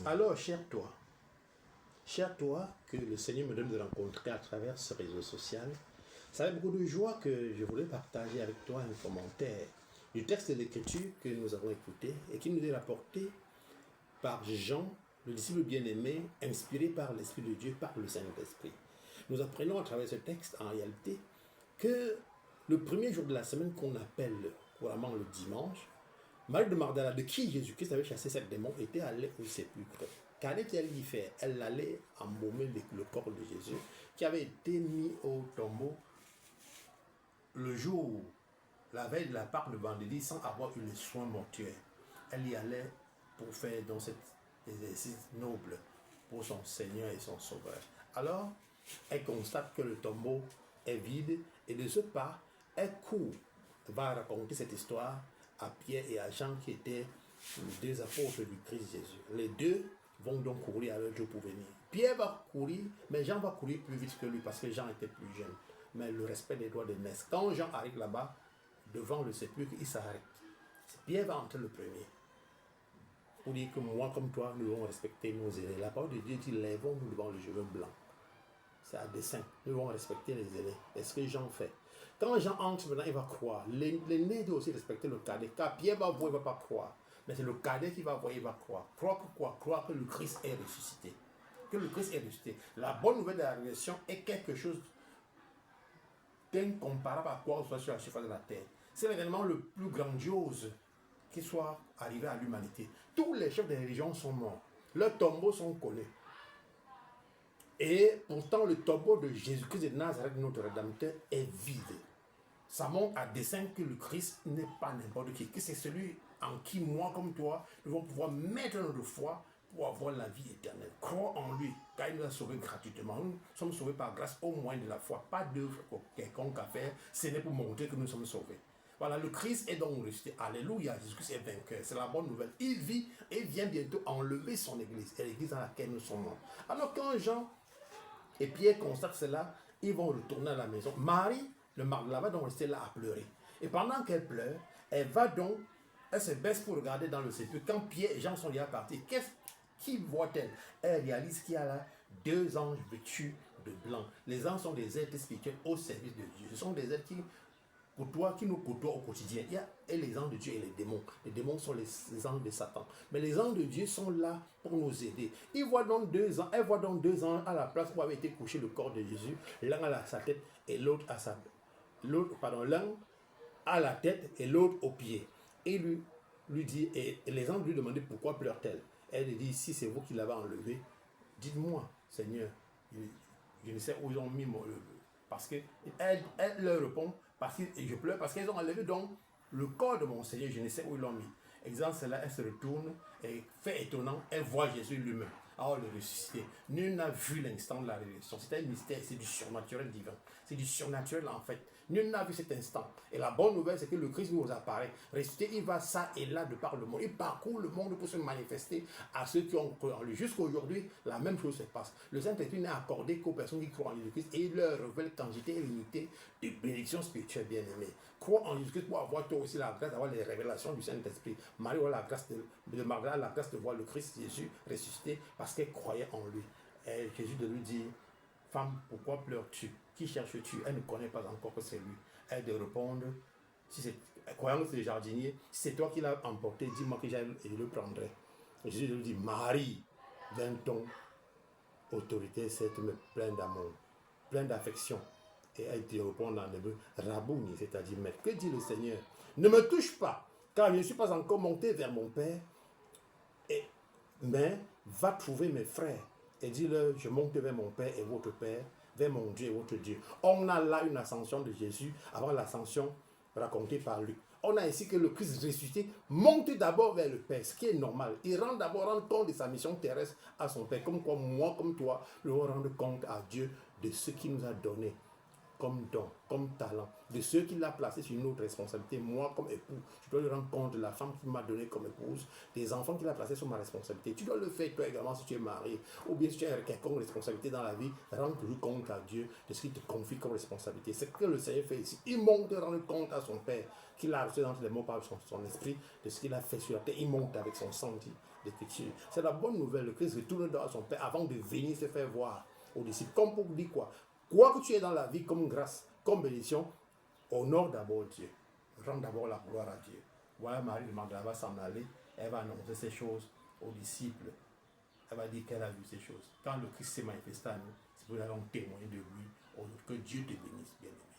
Alors, cher toi que le Seigneur me donne de rencontrer à travers ce réseau social, c'est avec beaucoup de joie que je voulais partager avec toi un commentaire du texte de l'Écriture que nous avons écouté et qui nous est rapporté par Jean, le disciple bien-aimé, inspiré par l'Esprit de Dieu, par le Saint-Esprit. Nous apprenons à travers ce texte, en réalité, que le premier jour de la semaine qu'on appelle couramment le dimanche, Marie de Magdala, de qui Jésus-Christ avait chassé cette démon, était allée au sépulcre. Qu'allait-elle y faire? Elle allait embaumer le corps de Jésus, qui avait été mis au tombeau le jour, la veille de la Pâque le vendredi, sans avoir eu les soins mortuaires. Elle y allait pour faire donc cet exercice noble pour son Seigneur et son Sauveur. Alors, elle constate que le tombeau est vide et de ce pas, elle court, va raconter cette histoire à Pierre et à Jean qui étaient les deux apôtres du Christ Jésus. Les deux vont donc courir à leur tour pour venir. Pierre va courir, mais Jean va courir plus vite que lui parce que Jean était plus jeune. Mais le respect des droits de naissance. Quand Jean arrive là-bas, devant le sépulcre, il s'arrête. Pierre va entrer le premier. Pour dire que moi, comme toi, nous devons respecter nos aînés. La parole de Dieu dit, lèvons-nous devant le cheveu blanc. C'est à dessein. Nous devons respecter les aînés. Et ce que Jean fait. Quand Jean entre maintenant, il va croire. L'aîné doit aussi respecter le cadet. Car Pierre va voir, il ne va pas croire. Mais c'est le cadet qui va voir, il va croire. Croire que quoi? Croire que le Christ est ressuscité. Que le Christ est ressuscité. La bonne nouvelle de la résurrection est quelque chose d'incomparable à quoi on soit sur la surface de la terre. C'est l'événement le plus grandiose qui soit arrivé à l'humanité. Tous les chefs des religions sont morts. Leurs tombeaux sont collés. Et pourtant, le tombeau de Jésus-Christ de Nazareth, notre Rédempteur, est vide. Ça montre à dessein que le Christ n'est pas n'importe qui, que c'est celui en qui, moi comme toi, nous allons pouvoir mettre notre foi pour avoir la vie éternelle. Croire en lui, car il nous a sauvés gratuitement. Nous sommes sauvés par grâce au moyen de la foi. Pas d'œuvre quelconque à faire, ce n'est pour montrer que nous sommes sauvés. Voilà, le Christ est donc ressuscité. Alléluia, Jésus-Christ est vainqueur. C'est la bonne nouvelle. Il vit et vient bientôt enlever son église. Et l'église dans laquelle nous sommes. Alors quand Jean et Pierre constatent cela, ils vont retourner à la maison. Marie, le Magdala, va donc rester là à pleurer. Et pendant qu'elle pleure, elle se baisse pour regarder dans le sépulcre. Quand Pierre et Jean sont déjà partis, qui voit-elle? Elle réalise qu'il y a là deux anges vêtus de blanc. Les anges sont des êtres spirituels au service de Dieu. Ce sont des êtres qui nous côtoient au quotidien. Il y a les anges de Dieu et les démons. Les démons sont les anges de Satan. Mais les anges de Dieu sont là pour nous aider. Elle voit donc deux anges à la place où avait été couché le corps de Jésus. L'un à sa tête et l'autre à l'un à la tête et l'autre aux pieds. Et lui dit, et les anges lui demandaient pourquoi pleure-t-elle. Elle lui dit, si c'est vous qui l'avez enlevé, dites-moi, Seigneur, je ne sais où ils ont mis mon... Parce qu'elle leur répond, je pleure parce qu'ils ont enlevé donc le corps de mon Seigneur, je ne sais où ils l'ont mis. Exemple, cela, elle se retourne et fait étonnant, elle voit Jésus lui-même. Alors le ressuscité. Nul n'a vu l'instant de la résurrection. C'est un mystère, c'est du surnaturel divin. C'est du surnaturel en fait. Nul n'a vu cet instant. Et la bonne nouvelle, c'est que le Christ nous apparaît. Ressuscité, il va ça et là de par le monde. Il parcourt le monde pour se manifester à ceux qui ont cru en lui. Jusqu'aujourd'hui, la même chose se passe. Le Saint-Esprit n'est accordé qu'aux personnes qui croient en Jésus-Christ et il leur révèle quantité et l'unité de bénédiction spirituelle bien-aimée. Crois en Jésus-Christ pour avoir toi aussi la grâce d'avoir les révélations du Saint-Esprit. Marie a la grâce de Magdala, la grâce de voir le Christ Jésus ressuscité parce qu'elle croyait en lui. Et Jésus de lui dit, femme, pourquoi pleures-tu? Qui cherches-tu? Elle ne connaît pas encore que c'est lui. Elle de répondre, si c'est croyant que c'est le jardinier, si c'est toi qui l'as emporté, dis-moi que j'aille et je le prendrai. Et Jésus de lui dit, Marie, d'un ton autorité, c'est plein d'amour, plein d'affection. Et elle te répond en hébreu, Rabouni, c'est-à-dire maître. Que dit le Seigneur? Ne me touche pas, car je ne suis pas encore monté vers mon Père, mais va trouver mes frères et dis-leur, je monte vers mon Père et votre Père, vers mon Dieu et votre Dieu. On a là une ascension de Jésus avant l'ascension racontée par Luc. On a ici que le Christ ressuscité monte d'abord vers le Père, ce qui est normal. Il rend d'abord compte de sa mission terrestre à son Père, comme quoi moi, comme toi, nous devons rendre compte à Dieu de ce qu'il nous a donné comme don, comme talent, de ceux qu'il a placés sur notre responsabilité. Moi, comme époux, je dois lui rendre compte de la femme qu'il m'a donnée comme épouse, des enfants qu'il a placés sur ma responsabilité. Tu dois le faire toi également si tu es marié, ou bien si tu as quelconque responsabilité dans la vie, rendre toujours compte à Dieu de ce qu'il te confie comme responsabilité. C'est ce que le Seigneur fait ici. Il monte rendre compte à son Père, qu'il a reçu dans les mots par son esprit, de ce qu'il a fait sur la terre. Il monte avec son sang, d'écriture. C'est la bonne nouvelle. Le Christ retourne dans son Père avant de venir se faire voir aux disciples. Comme pour dire quoi? Quoi que tu aies dans la vie comme grâce, comme bénédiction, honore d'abord Dieu. Rends d'abord la gloire à Dieu. Voilà, Marie de Magdala va s'en aller. Elle va annoncer ces choses aux disciples. Elle va dire qu'elle a vu ces choses. Quand le Christ s'est manifesté à nous, c'est pour que nous allons témoigner de lui. Que Dieu te bénisse, bien aimé.